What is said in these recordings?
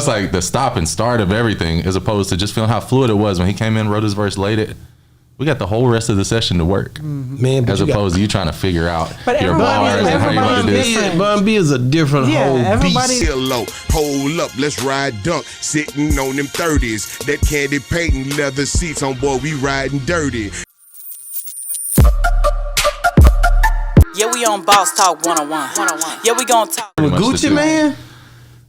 it's like the stop and start of everything, as opposed to just feeling how fluid it was when he came in, wrote his verse, laid it. We got the whole rest of the session to work, man. As opposed to you trying to figure out but your bars and how you want to do this. Bun B is a different whole beast. Chill low, hold up, let's ride dunk. Sitting on them 30s, that candy painting leather seats on boy, we riding dirty. Yeah, we on Boss Talk 101. Yeah, we gonna talk. With Gucci Man,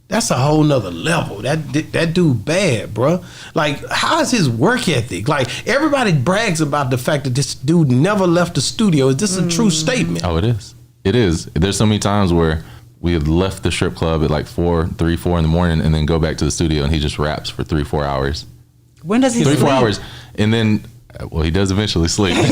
that's a whole nother level. That dude bad, bro. Like, how is his work ethic? Like, everybody brags about the fact that this dude never left the studio. Is this a true statement? Oh, it is. It is. There's so many times where we had left the strip club at like 4 in the morning and then go back to the studio and he just raps for 3-4 hours. When does he 3-4 hours. And then, well, he does eventually sleep. But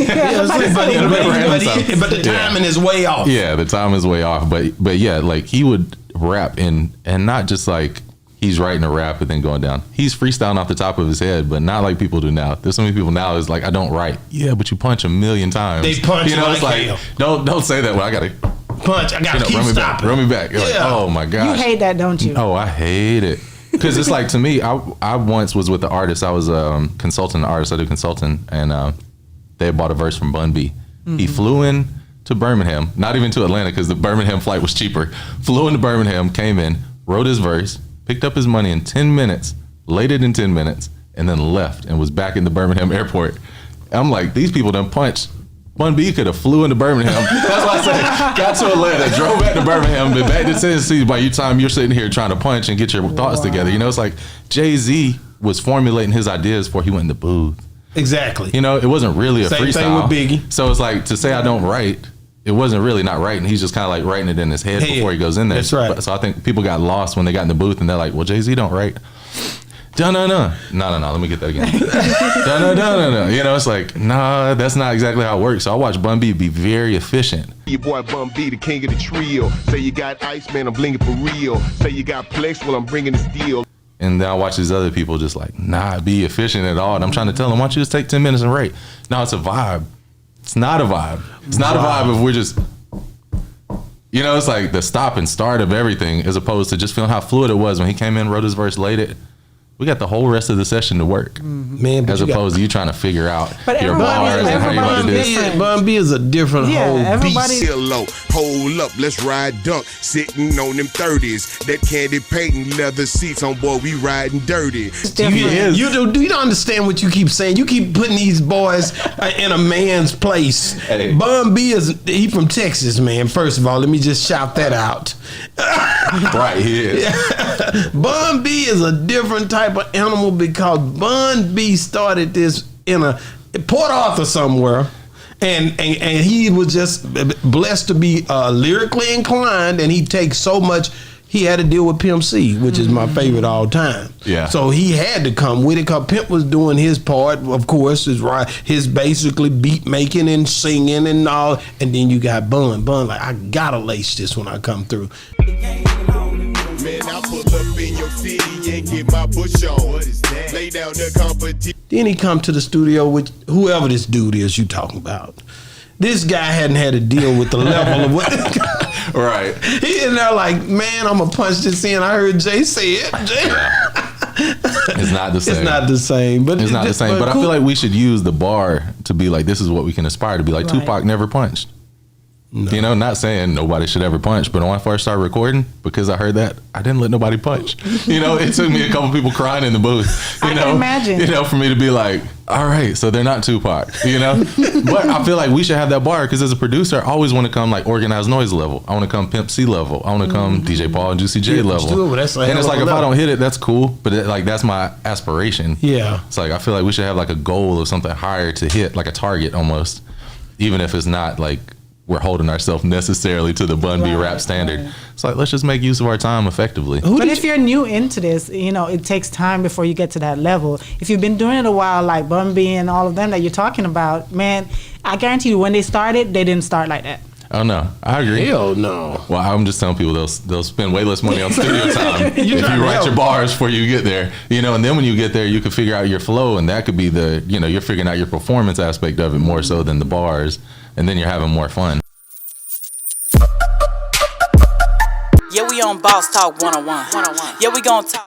the timing is way off. Yeah, the time is way off. But yeah, like he would rap and not just like he's writing a rap and then going down. He's freestyling off the top of his head, but not like people do now. There's so many people now is like, I don't write. Yeah, but you punch a million times. They punch, you know, it's like don't say that. Well, I gotta punch. I gotta keep stopping. Run me back. You're like, oh my gosh. You hate that, don't you? Oh, I hate it. Because it's like, to me, I once was with the artist. I was consulting the artist. I do consulting, and they bought a verse from Bun B. He flew in to Birmingham, not even to Atlanta because the Birmingham flight was cheaper. Flew into Birmingham, came in, wrote his verse, picked up his money in 10 minutes, laid it in 10 minutes, and then left and was back in the Birmingham airport. I'm like, these people done punched. Bun B could have flew into Birmingham. That's why I said, got to Atlanta, drove back to Birmingham, been back to Tennessee by the time you're sitting here trying to punch and get your thoughts together. You know, it's like Jay-Z was formulating his ideas before he went in the booth. Exactly. You know, it wasn't really a freestyle. Same thing with Biggie. So it's like, to say I don't write, it wasn't really not writing. He's just kind of like writing it in his head before he goes in there. That's right. So I think people got lost when they got in the booth and they're like, well, Jay-Z don't write. No, let me get that again. No. You know, it's like, nah, that's not exactly how it works. So I watch Bun B be very efficient. Your boy Bun B, the king of the trio. Say you got ice, man, I'm blinging for real. Say you got Plex, well, I'm bringing the steel. And then I watch these other people just like, not be efficient at all. And I'm trying to tell them, why don't you just take 10 minutes and write? No, it's a vibe. It's not a vibe. It's not a vibe if we're just, you know, it's like the stop and start of everything, as opposed to just feeling how fluid it was when he came in, wrote his verse, laid it. We got the whole rest of the session to work, man. As opposed to you trying to figure out your bars and how you want to do this. Bun B is a different whole beast. Chill low, hold up, let's ride dunk. Sitting on them 30s, that candy painting leather seats on boy, we riding dirty. You don't understand what you keep saying. You keep putting these boys in a man's place. Hey. Bun B he from Texas, man. First of all, let me just shout that out. Right, he is. Bun B is a different type of animal because Bun B started this in a Port Arthur somewhere, and he was just blessed to be lyrically inclined, and he takes so much. He had to deal with Pimp C, which is my favorite all time. Yeah. So he had to come with it because Pimp was doing his part, of course, his basically beat making and singing and all. And then you got Bun. Bun, like, I gotta lace this when I come through. Man, I pull up in your city and get my bush on. What is that? Lay down the competition. Then he come to the studio with whoever this dude is you talking about. This guy hadn't had to deal with the level of what. Right. He in there like, man, I'm gonna punch this in. I heard Jay say it. It's not the same. It's not the same. But it's not the same. But cool. I feel like we should use the bar to be like, this is what we can aspire to be like. Right. Tupac never punched. No. You know, not saying nobody should ever punch, but when I first started recording, because I heard that, I didn't let nobody punch. You know, it took me a couple people crying in the booth. I can imagine. You know, for me to be like, all right, so they're not Tupac, you know? But I feel like we should have that bar, because as a producer, I always want to come like Organized Noise level. I want to come Pimp C level. I want to come DJ Paul and Juicy J level. And it's like, if I don't hit it, that's cool, but that's my aspiration. Yeah. It's like, I feel like we should have like a goal of something higher to hit, like a target almost, even if it's not like we're holding ourselves necessarily to the Bun B rap standard. Right. It's like, let's just make use of our time effectively. But if you're new into this, you know, it takes time before you get to that level. If you've been doing it a while, like Bun B and all of them that you're talking about, man, I guarantee you when they started, they didn't start like that. Oh, no. I agree. Hell no. Well, I'm just telling people they'll spend way less money on studio time if you write your bars before you get there. You know, and then when you get there, you can figure out your flow, and that could be you're figuring out your performance aspect of it more so than the bars. And then you're having more fun. Yeah, we on Boss Talk 101. Yeah, we gonna talk.